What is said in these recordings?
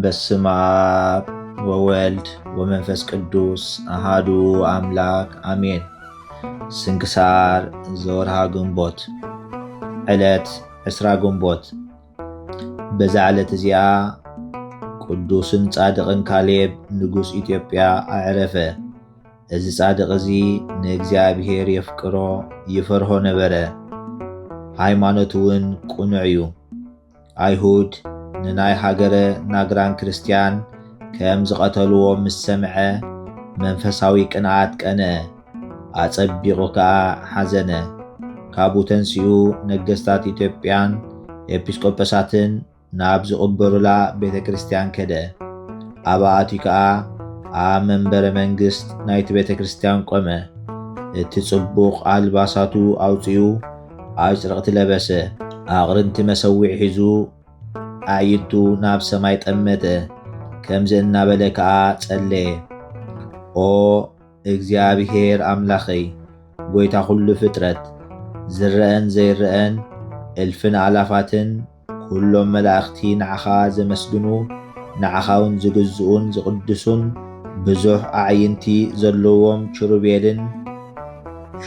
በስመ አብ ወወልድ ወመንፈስ ቅዱስ አሃዱ አምላክ አሜን። ስንክሳር ዘወርሃ ግንቦት ዕለት 20 ግንቦት። በዛ ዕለት እዚኣ ቅዱስን ጻድቕን ካሌብ ንጉስ ኢትዮጵያ አዕረፈ። እዚ ጻድቕ እዚ ንእግዚአብሔር የፍቅሮ ይፈርሆ ነበረ። ሃይማኖቱ እውን ቁኑዕ እዩ። አይሁድ ንናይ ሃገረ ናግራን ክርስቲያን ከም ዝቐተልዎ ምስ ሰምዐ መንፈሳዊ ቅንዓት ቀንዐ፣ ኣጸቢቑ ከዓ ሓዘነ። ካብኡ ተንሲኡ ነገስታት ኢትዮጵያን ኤጲስቆጶሳትን ናብ ዝቕበሩላ ቤተ ክርስቲያን ከደ። ኣብኣ ኣትዩ ከዓ ኣብ መንበረ መንግስት ናይቲ ቤተ ክርስቲያን ቆመ። እቲ ጽቡቕ ኣልባሳቱ ኣውፅኡ ኣጭርቕቲ ለበሰ። ኣቕርንቲ መሰዊዕ ሒዙ ኣዕይንቱ ናብ ሰማይ ጠመተ። ከምዚ እናበለ ከዓ ጸለየ። ኦ እግዚአብሔር ኣምላኸይ ጐይታ ኩሉ ፍጥረት፣ ዝረአን ዘይረአን እልፍን ኣላፋትን ኩሎም መላእኽቲ ንዓኻ ዘመስግኑ ንዓኻውን ዝግዝኡን ዝቕድሱን ብዙሕ ኣዕይንቲ ዘለዎም ኪሩቤልን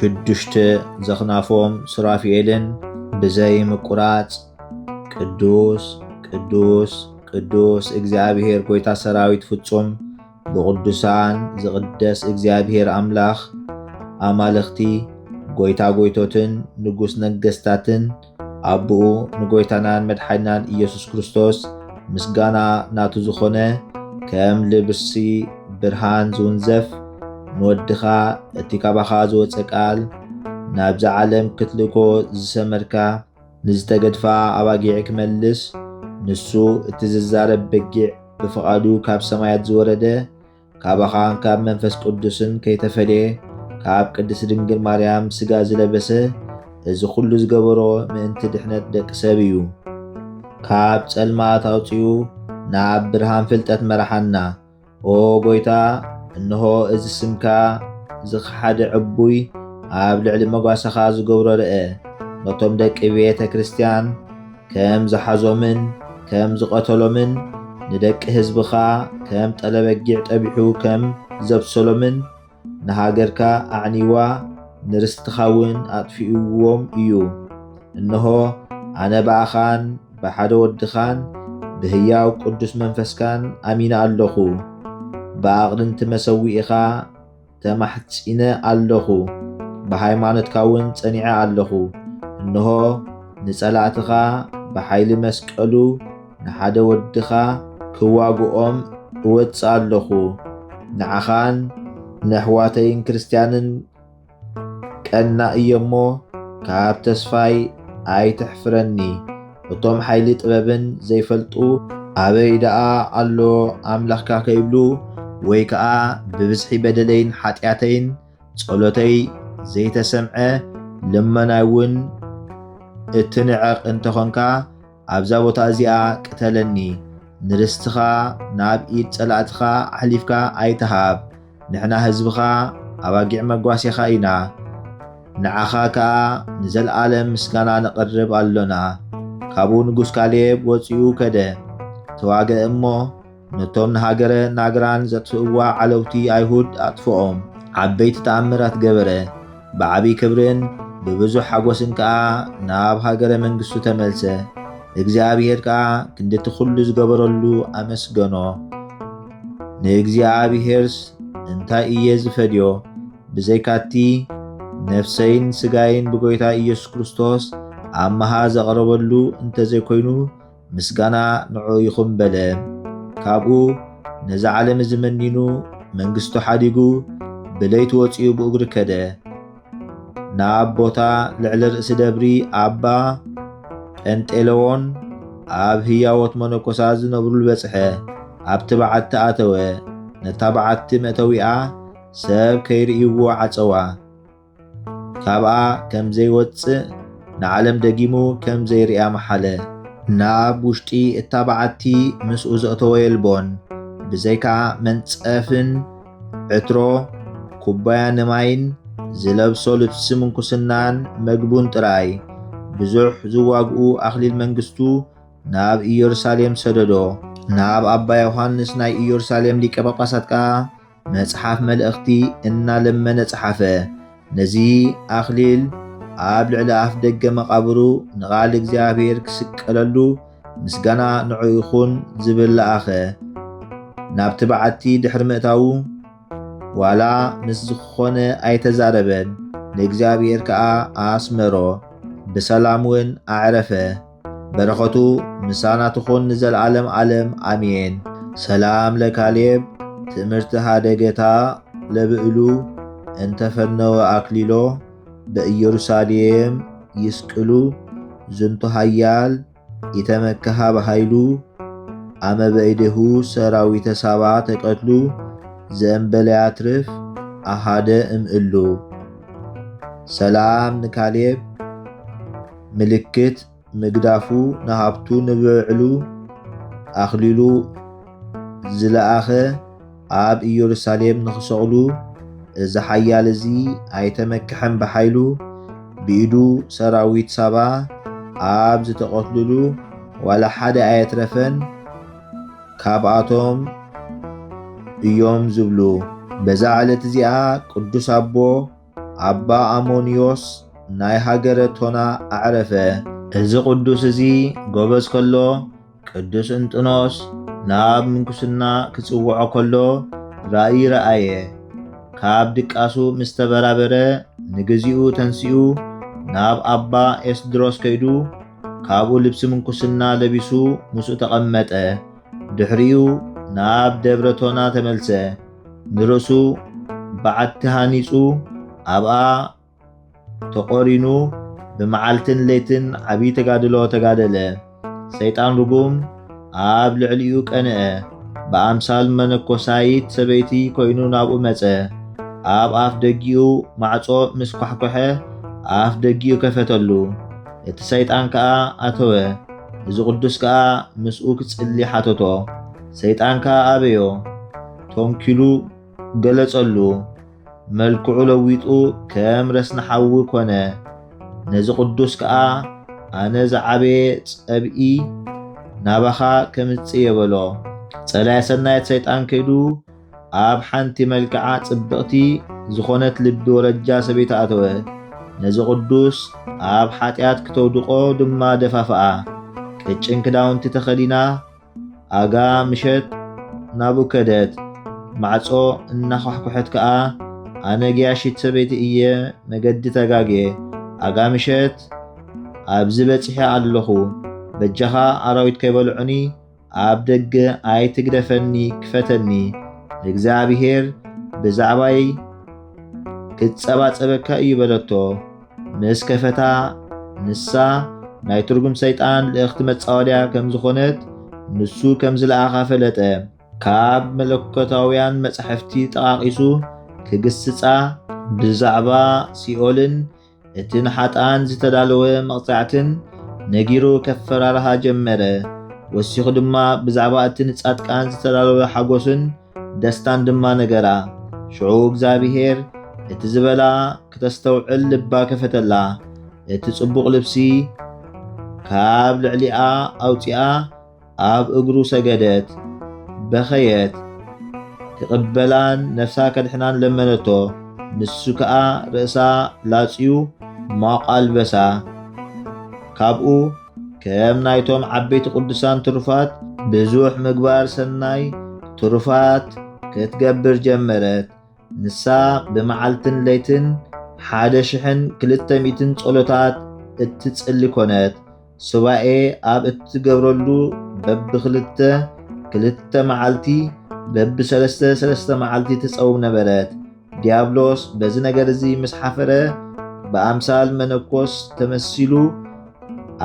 6 ዘኽናፎም ሱራፊኤልን ብዘይ ምቁራጽ ቅዱስ ቅዱስ ቅዱስ እግዚአብሔር ጐይታ ሰራዊት ፍጹም ብቅዱሳን ዝቕደስ እግዚአብሔር ኣምላኽ ኣማልኽቲ ጐይታ ጐይቶትን ንጉስ ነገስታትን ኣቦኡ ንጐይታናን መድሓኒናን ኢየሱስ ክርስቶስ ምስጋና ናቱ ዝኾነ ከም ልብሲ ብርሃን ዝውንዘፍ ንወድኻ እቲ ካባኻ ዝወፀ ቃል ናብዚ ዓለም ክትልኮ ዝሰመርካ ንዝተገድፋ ኣባጊዕ ክመልስ ንሱ እቲ ዝዛረብ በጊዕ ብፍቓዱ ካብ ሰማያት ዝወረደ ካባኻን ካብ መንፈስ ቅዱስን ከይተፈልየ ካብ ቅድስቲ ድንግል ማርያም ስጋ ዝለበሰ እዚ ኩሉ ዝገበሮ ምእንቲ ድሕነት ደቂ ሰብ እዩ። ካብ ጸልማት ኣውፅኡ ናብ ብርሃን ፍልጠት መራሓና። ኦ ጐይታ እንሆ እዚ ስምካ ዝኸሓደ ዕቡይ ኣብ ልዕሊ መጓሰኻ ዝገብሮ ርአ። ነቶም ደቂ ቤተ ክርስቲያን ከም ዝሓዞምን ከም ዝቐተሎምን ንደቂ ህዝብኻ ከም ጠለበጊዕ ጠቢሑ ከም ዘብሰሎምን ንሃገርካ ኣዕኒዋ ንርስትኻውን ኣጥፊኡዎም እዩ። እንሆ ኣነ ባኣኻን ብሓደ ወድኻን ብህያው ቅዱስ መንፈስካን ኣሚነ ኣለኹ። ብኣቕርንቲ መሰዊኢኻ ተማሕፂነ ኣለኹ። ብሃይማኖትካ እውን ጸኒዐ ኣለኹ። እንሆ ንጸላእትኻ ብሓይሊ መስቀሉ ንሓደ ወድኻ ክዋግኦም እወፅእ ኣለኹ። ንዓኻን ንኣሕዋተይን ክርስቲያንን ቀና እየ እሞ ካብ ተስፋይ ኣይትሕፍረኒ። እቶም ሓይሊ ጥበብን ዘይፈልጡ ኣበይ ደኣ ኣሎ ኣምላኽካ ከይብሉ ወይ ከዓ ብብዝሒ በደለይን ሓጢኣተይን ጸሎተይ ዘይተሰምዐ ልመናይ እውን እትንዕቕ እንተኾንካ ኣብዛ ቦታ እዚኣ ቅተለኒ። ንርስትኻ ናብ ኢድ ጸላእትኻ ኣሕሊፍካ ኣይተሃብ። ንሕና ህዝብኻ ኣባጊዕ መጓሴኻ ኢና። ንዓኻ ከዓ ንዘለዓለም ምስጋና ነቐርብ ኣሎና። ካብኡ ንጉስ ካሌብ ወፂኡ ከደ ተዋግአ እሞ ነቶም ንሃገረ ናግራን ዘጥፍእዋ ዓለውቲ ኣይሁድ ኣጥፍኦም። ዓበይቲ ተኣምራት ገበረ። ብዓብይ ክብርን ብብዙሕ ሓጐስን ከዓ ናብ ሃገረ መንግሥቱ ተመልሰ። እግዚአብሔር ከዓ ክንድቲ ኩሉ ዝገበረሉ ኣመስገኖ። ንእግዚአብሔርስ እንታይ እየ ዝፈድዮ? ብዘይካቲ ነፍሰይን ስጋይን ብጎይታ ኢየሱስ ክርስቶስ ኣብ መሃ ዘቕረበሉ እንተዘይኮይኑ ምስጋና ንዑ ይኹን በለ። ካብኡ ነዚ ዓለም ዝመኒኑ መንግሥቱ ሓዲጉ ብለይቲ ወፂኡ ብእግሪ ከደ። ናብ ቦታ ልዕሊ ርእሲ ደብሪ ኣባ ጴንጤሎዎን ኣብ ህያወት መነኮሳት ዝነብሩሉ በጽሐ። ኣብቲ በዓቲ ኣተወ። ነታ በዓቲ መእተዊኣ ሰብ ከይርእይዎ ዓፀዋ። ካብኣ ከም ዘይወፅእ ንዓለም ደጊሙ ከም ዘይርያ መሓለ። ናብ ውሽጢ እታ በዓቲ ምስኡ ዘእተወ የልቦን። ብዘይካ መንጸፍን ዕትሮ ኩባያ ንማይን ዝለብሶ ልብሲ ምንኩስናን መግቡን ጥራይ። ብዙሕ ዝዋግኡ ኣኽሊል መንግሥቱ ናብ ኢየሩሳሌም ሰደዶ። ናብ ኣባ ዮሐንስ ናይ ኢየሩሳሌም ሊቀ ጳጳሳት ከዓ መጽሓፍ መልእኽቲ እናለመነ ጸሓፈ። ነዚ ኣኽሊል ኣብ ልዕሊ ኣፍ ደገ መቓብሩ ንቓል እግዚኣብሔር ክስቀለሉ ምስጋና ንዑ ይኹን ዝብል ለኣኸ። ናብቲ በዓቲ ድሕሪ ምእታዉ ዋላ ምስ ዝኾነ ኣይተዛረበን። ንእግዚኣብሔር ከዓ ኣስመሮ፣ ብሰላም እውን ኣዕረፈ። በረኸቱ ምሳና ትኹን ንዘለዓለም ዓለም ኣሜን። ሰላም ለካሌብ ትእምርቲ ሃደገታ ለብዕሉ እንተፈነወ አክሊሎ በኢየሩሳሌም ይስቅሉ ዝንቱ ሃያል ኢተመከሃ በሃይሉ አመ በእዴሁ ሰራዊተ ሳባ ተቀትሉ ዘእንበለ ያትርፍ አሃደ እምእሉ። ሰላም ንካሌብ ምልክት ምግዳፉ ንሃብቱ ንብዕሉ አኽሊሉ ዝለኣኸ ኣብ ኢየሩሳሌም ንኽሰቕሉ እዚ ሓያል እዚ ኣይተመክሐን በሓይሉ ብኢዱ ሰራዊት ሳባ ኣብ ዝተቐትልሉ ዋላ ሓደ ኣየትረፈን ካብኣቶም እዮም ዝብሉ። በዛ ዕለት እዚኣ ቅዱስ ኣቦ ኣባ አሞኒዮስ ናይ ሃገረ ቶና ኣዕረፈ። እዚ ቅዱስ እዚ ጎበዝ ከሎ ቅዱስ እንጥኖስ ናብ ምንኩስና ክጽውዖ ከሎ ራእይ ረአየ። ካብ ድቃሱ ምስ ተበራበረ ንግዚኡ ተንሲኡ ናብ ኣባ ኤስድሮስ ከይዱ ካብኡ ልብሲ ምንኩስና ለቢሱ ምስኡ ተቐመጠ። ድሕሪኡ ናብ ደብረ ቶና ተመልሰ። ንርእሱ በዓቲ ሃኒጹ ኣብኣ ተቖሪኑ ብመዓልትን ለይትን ዓብዪ ተጋድሎ ተጋደለ። ሰይጣን ርጉም ኣብ ልዕሊኡ ቀንአ። ብኣምሳል መነኮሳይት ሰበይቲ ኮይኑ ናብኡ መጸ። ኣብ ኣፍ ደጊኡ ማዕጾ ምስ ኳሕኮሐ ኣፍ ደጊኡ ከፈተሉ። እቲ ሰይጣን ከዓ ኣተወ። እዚ ቅዱስ ከዓ ምስኡ ክጽሊ ሓተቶ። ሰይጣን ከዓ ኣበዮ ቶንኪሉ ገለጸሉ። መልክዑ ለዊጡ ከም ረስና ሓዊ ኮነ። ነዚ ቅዱስ ከዓ ኣነ ዝዓበየ ጸብኢ ናባኻ ከምጽእ የበሎ። ጸላየ ሰናየት ሰይጣን ከይዱ ኣብ ሓንቲ መልክዓ ጽብቕቲ ዝኾነት ልቢ ወረጃ ሰበይቲ ኣተወ። ነዚ ቅዱስ ኣብ ኃጢአት ክተውድቆ ድማ ደፋፍኣ። ቅጭን ክዳውንቲ ተኸዲና ኣጋ ምሸት ናብኡ ከደት። ማዕጾ እናኳሕኩሐት ከዓ ኣነ ግያሺት ሰበይቲ እየ መገዲ ተጋጌ ኣጋ ምሸት ኣብዚ በፂሐ ኣለኹ። በጃኻ ኣራዊት ከይበልዑኒ ኣብ ደገ ኣይትግደፈኒ ክፈተኒ። እግዚአብሔር ብዛዕባይ ክትጸባጸበካ እዩ በለቶ። ምስ ከፈታ ንሳ ናይ ትርጉም ሰይጣን ልእኽቲ መጻወድያ ከም ዝኾነት ንሱ ከም ዝለኣኻ ፈለጠ። ካብ መለኮታውያን መጻሕፍቲ ጠቓቒሱ ክግስጻ ብዛዕባ ሲኦልን እቲ ንሓጣን ዝተዳለወ መቕጻዕትን ነጊሩ ከፈራርሃ ጀመረ። ወሲኹ ድማ ብዛዕባ እቲ ንጻድቃን ዝተዳለወ ሓጎስን ደስታን ድማ ነገራ። ሽዑ እግዚአብሔር እቲ ዝበላ ክተስተውዕል ልባ ከፈተላ። እቲ ጽቡቕ ልብሲ ካብ ልዕሊኣ ኣውፂኣ ኣብ እግሩ ሰገደት። በኸየት ክቕበላን ነፍሳ ከድሕናን ለመነቶ። ንሱ ከዓ ርእሳ ላጽዩ ማቕ ኣልበሳ። ካብኡ ከም ናይቶም ዓበይቲ ቅዱሳን ትሩፋት ብዙሕ ምግባር ሰናይ ትሩፋት ክትገብር ጀመረት። ንሳ ብመዓልትን ለይትን 1,200 ጸሎታት እትጽሊ ኮነት። ሱባኤ ኣብ እትገብረሉ በብ2 መዓልቲ በብ3 መዓልቲ ትጸውም ነበረት። ዲያብሎስ በዚ ነገር እዚ ምስ ሓፈረ ብኣምሳል መነኮስ ተመሲሉ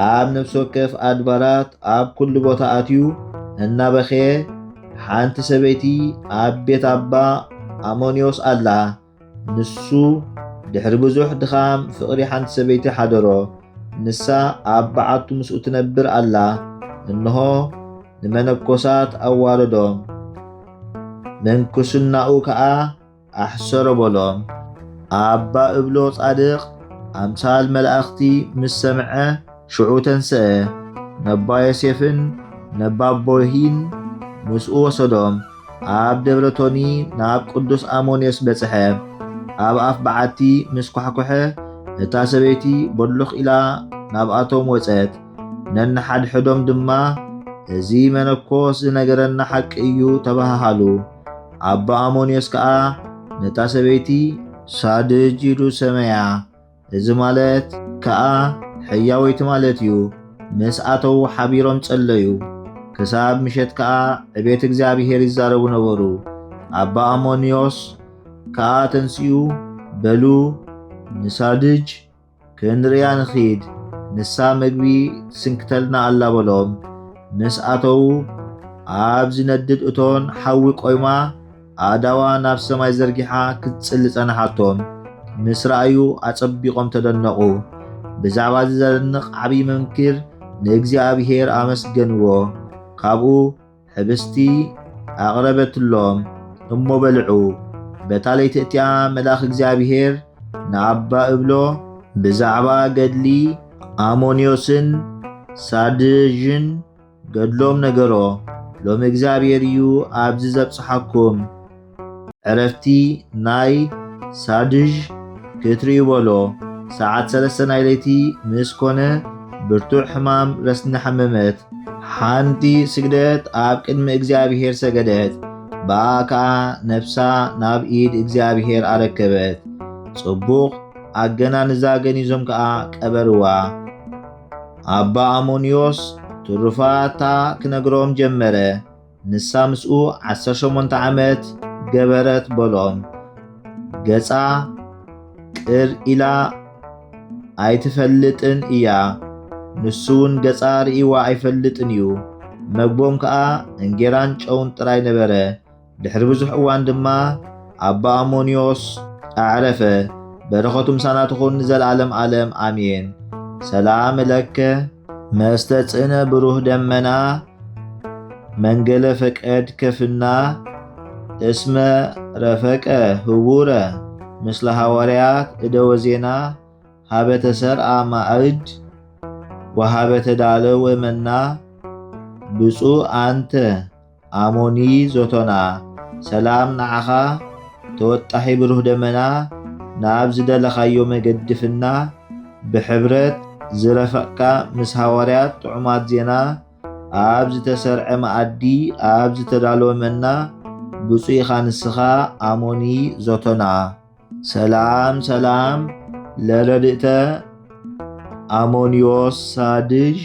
ኣብ ነፍሲ ወከፍ ኣድባራት ኣብ ኩሉ ቦታ ኣትዩ እናበኸየ ሓንቲ ሰበይቲ ኣብ ቤት ኣባ አሞኒዮስ ኣላ። ንሱ ድሕሪ ብዙሕ ድኻም ፍቕሪ ሓንቲ ሰበይቲ ሓደሮ። ንሳ ኣብ በዓቱ ምስኡ ትነብር ኣላ። እንሆ ንመነኮሳት ኣዋረዶም፣ ምንኩስናኡ ከዓ ኣሕሰሮ በሎም። ኣባ እብሎ ጻድቕ ኣምሳል መላእኽቲ ምስ ሰምዐ ሽዑ ተንስአ። ነባ ዮሴፍን ነባ ቦሂን ምስኡ ወሰዶም። ኣብ ደብረቶኒ ናብ ቅዱስ አሞንዮስ በጽሐ። ኣብ ኣፍ በዓቲ ምስ ኳሕኮሐ እታ ሰበይቲ በልኽ ኢላ ናብኣቶም ወፀት። ነንሓድሕዶም ድማ እዚ መነኮስ ዝነገረና ሓቂ እዩ ተባሃሉ። ኣባ አሞንዮስ ከዓ ነታ ሰበይቲ ሳድጅ ኢሉ ሰመያ። እዚ ማለት ከዓ ሕያወይቲ ማለት እዩ። ምስ ኣተው ሓቢሮም ጸለዩ። ክሳብ ምሸት ከዓ ዕቤት እግዚአብሔር ይዛረቡ ነበሩ። ኣባ አሞንዮስ ከዓ ተንስኡ በሉ ንሳድጅ ክንርያ ንኺድ፣ ንሳ ምግቢ ትስንክተልና ኣላ በሎም። ምስ ኣተው ኣብ ዝነድድ እቶን ሓዊ ቆይማ ኣእዳዋ ናብ ሰማይ ዘርጊሓ ክትጽሊ ጸናሓቶም። ምስ ረኣዩ ኣጸቢቖም ተደነቑ። ብዛዕባ ዝዘንቕ ዓብዪ መምክር ንእግዚአብሔር ኣመስገንዎ። ካብኡ ሕብስቲ ኣቕረበትሎም እሞ በልዑ። በታ ለይቲ እቲኣ መልአኽ እግዚአብሔር ንኣባ እብሎ ብዛዕባ ገድሊ አሞንዮስን ሳድጅን ገድሎም ነገሮ። ሎሚ እግዚአብሔር እዩ ኣብዚ ዘብጽሓኩም። ዕረፍቲ ናይ ሳድጅ ክትርእዩ በሎ። ሰዓት 3 ናይ ለይቲ ምስ ኮነ ብርቱዕ ሕማም ረስኒ ሓመመት። ሓንቲ ስግደት ኣብ ቅድሚ እግዚአብሔር ሰገደት። በኣ ከዓ ነፍሳ ናብ ኢድ እግዚአብሔር ኣረከበት። ጽቡቕ ኣገናንዛ ገኒዞም ከዓ ቀበርዋ። ኣባ አሞንዮስ ትሩፋታ ክነግሮም ጀመረ። ንሳ ምስኡ 18 ዓመት ገበረት በሎም። ገጻ ቅር ኢላ ኣይትፈልጥን እያ። ንሱውን ገጻ ርኢዋ ኣይፈልጥን እዩ። መግቦም ከዓ እንጌራን ጨውን ጥራይ ነበረ። ድሕሪ ብዙሕ እዋን ድማ ኣባ አሞንዮስ ኣዕረፈ። በረኸቱ ምሳና ትኹን ንዘለዓለም ዓለም ኣሜን። ሰላም ለከ መስተጽእነ ብሩህ ደመና መንገለ ፈቀድ ከፍና እስመ ረፈቀ ህቡረ ምስለ ሐዋርያት እደወ ዜና ሃበ ተሰርአ ማዕድ ወሃበ ተዳለወ መና ብፁዕ አንተ አሞኒ ዞቶና። ሰላም ንዓኻ ተወጣሒ ብሩህ ደመና ናብ ዝደለኻዮ መገድፍና ብሕብረት ዝረፈቕካ ምስ ሐዋርያት ጥዑማት ዜና ኣብ ዝተሰርዐ መኣዲ ኣብ ዝተዳለወ መና ብፁዕ ኢኻ ንስኻ አሞኒ ዞቶና። ሰላም ሰላም ለረድእተ አሞንዮስ ሳድጅ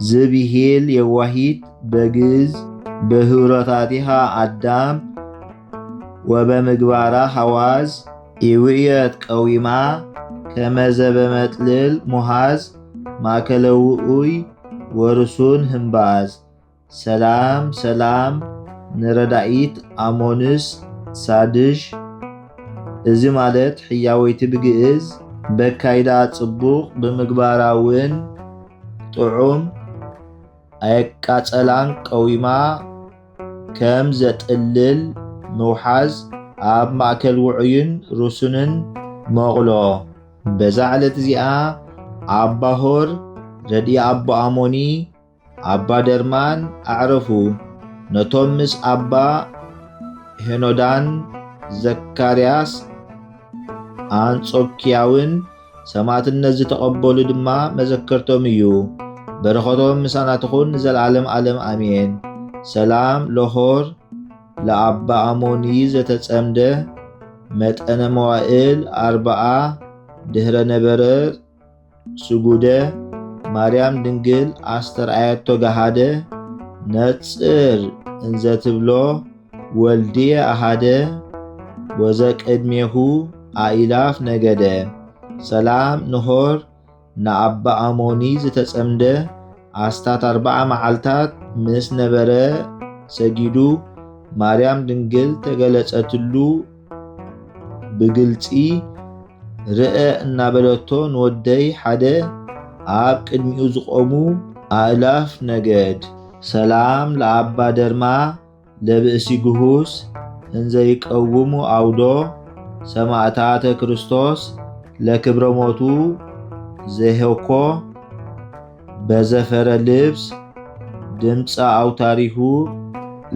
ዝብሂል የዋሂት በግዝ በህብረታቲሃ አዳም ወበምግባራ ሐዋዝ ኢውእየት ቀዊማ ከመዘበ መጥልል ሙሃዝ ማከለውኡይ ወርሱን ህምባዝ። ሰላም ሰላም ንረዳኢት አሞንስ ሳድጅ። እዚ ማለት ሕያወይቲ ብግእዝ በካይዳ ጽቡቕ ብምግባራውን ጥዑም ኣየቃጸላን ቀዊማ ከም ዘጥልል ምውሓዝ ኣብ ማእከል ውዑይን ሩሱንን መቕሎ። በዛ ዕለት እዚኣ ኣባ ሆር ረድኢ ኣቦ አሞኒ ኣባ ደርማን ኣዕረፉ። ነቶም ምስ ኣባ ሄኖዳን ዘካርያስ አንጾኪያውን ሰማዕትነት ዝተቐበሉ ድማ መዘከርቶም እዩ። በረኸቶም ምሳና ትኹን ንዘለዓለም ዓለም ኣሜን። ሰላም ለሆር ለኣባ አሞኒ ዘተጸምደ መጠነ መዋእል 40 ድህረ ነበረ ስጉደ ማርያም ድንግል ኣስተርኣየቶ ገሃደ ነጽር እንዘትብሎ ወልድየ ኣሃደ ወዘቅድሜሁ አኢላፍ ነገደ። ሰላም ንሆር ንኣባ አሞኒ ዝተጸምደ ኣስታት 40 መዓልታት ምስ ነበረ ሰጊዱ ማርያም ድንግል ተገለጸትሉ ብግልጺ ርአ እናበለቶ ንወደይ ሓደ ኣብ ቅድሚኡ ዝቆሙ አእላፍ ነገድ። ሰላም ለኣባ ደርማ ለብእሲ ግሁስ እንዘይቀውሙ አውዶ ሰማዕታተ ክርስቶስ ለክብረ ሞቱ ዘሄኮ በዘፈረ ልብስ ድምፀ አውታሪሁ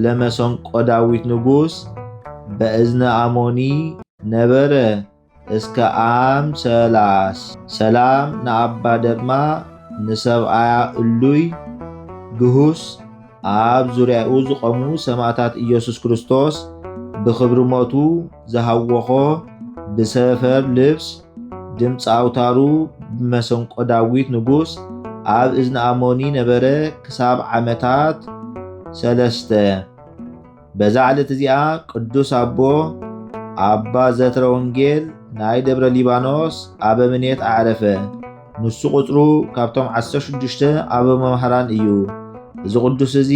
ለመሰንቆ ዳዊት ንጉሥ በእዝነ አሞኒ ነበረ እስከ አም ሰላስ። ሰላም ንኣባ ደርማ ንሰብኣያ እሉይ ግሁስ ኣብ ዙርያኡ ዝቆሙ ሰማዕታት ኢየሱስ ክርስቶስ ብክብሪ ሞቱ ዝሃወኾ ብሰፈር ልብስ ድምፂ ኣውታሩ ብመሰንቆ ዳዊት ንጉሥ ኣብ እዝነ አሞኒ ነበረ ክሳብ ዓመታት 3። በዛ ዕለት እዚኣ ቅዱስ ኣቦ ኣባ ዘትረ ወንጌል ናይ ደብረ ሊባኖስ ኣበምኔት ኣዕረፈ። ንሱ ቁፅሩ ካብቶም 16 ኣበመምሃራን እዩ። እዚ ቅዱስ እዚ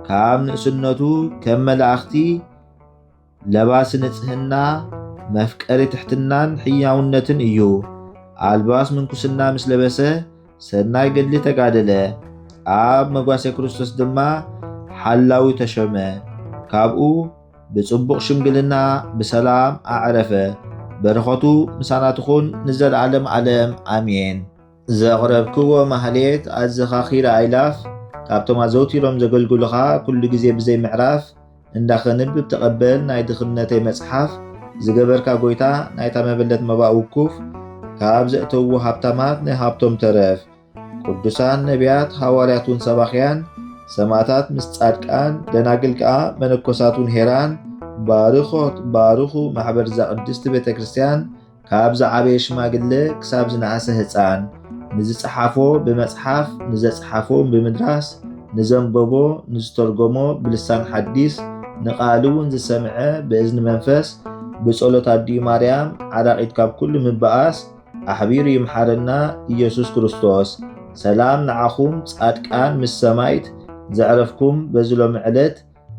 ካብ ንእስነቱ ከም መላእኽቲ ለባሲ ንጽህና መፍቀሪ ትሕትናን ሕያውነትን እዩ። ኣልባስ ምንኩስና ምስ ለበሰ ሰናይ ገድሊ ተጋደለ። ኣብ መጓሴ ክርስቶስ ድማ ሓላዊ ተሸመ። ካብኡ ብጽቡቕ ሽምግልና ብሰላም ኣዕረፈ። በረኸቱ ምሳናትኹን ንዘለዓለም ዓለም ኣሜን። ዘቕረብክዎ ማህሌት ኣዘኻኺረ ኣይላፍ ካብቶም ኣዘውቲሮም ዘገልግሉኻ ኩሉ ግዜ ብዘይ ምዕራፍ እንዳኸንብብ ተቐበል ናይ ድኽነተይ መጽሓፍ ዝገበርካ ጎይታ ናይታ መበለት መባእ ውኩፍ ካብ ዘእተውዎ ሃብታማት ናይ ሃብቶም ተረፍ ቅዱሳን ነቢያት ሃዋርያቱን ሰባኽያን ሰማዕታት ምስ ጻድቃን ደናግል ከዓ መነኮሳቱን ሄራን ባርኾት ባርኹ ማሕበር ዛ ቅድስቲ ቤተ ክርስቲያን ካብ ዝዓበየ ሽማግለ ክሳብ ዝነኣሰ ህፃን ንዝፀሓፎ ብመጽሓፍ ንዘፀሓፎ ብምድራስ ንዘንበቦ ንዝተርጎሞ ብልሳን ሓዲስ ንቓል እውን ዝሰምዐ ብእዝኒ መንፈስ ብጸሎት ኣዲኡ ማርያም ዓራቂት ካብ ኩሉ ምበኣስ ኣሕቢሩ ይምሓረና ኢየሱስ ክርስቶስ። ሰላም ንዓኹም ጻድቃን ምስ ሰማይት ዘዕረፍኩም በዝሎም ዕለት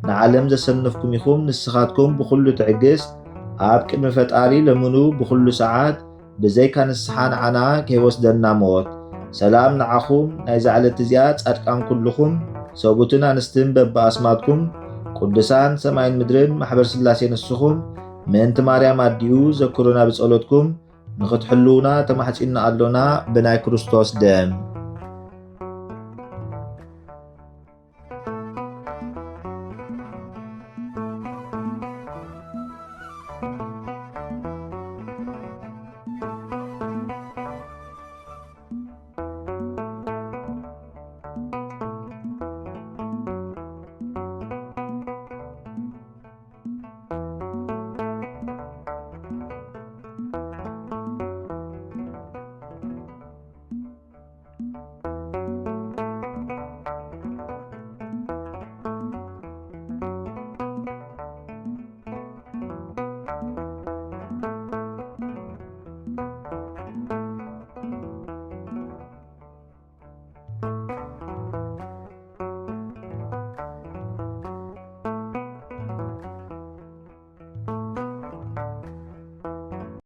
ንዓለም ዘሰነፍኩም ኢኹም ንስኻትኩም ብኩሉ ትዕግስት ኣብ ቅድሚ ፈጣሪ ለምኑ ብኩሉ ሰዓት ብዘይካ ንስሓ ንዓና ከይወስደና ሞት። ሰላም ንዓኹም ናይ ዛዕለት እዚኣ ጻድቃን ኩልኹም ሰቡትን ኣንስትን በብኣስማትኩም ቅዱሳን ሰማይን ምድርን ማሕበር ስላሴ ንስኹም ምእንቲ ማርያም ኣዲኡ ዘክሩና ብጸሎትኩም ንኽትሕልውና ተማሕጺና ኣሎና ብናይ ክርስቶስ ደም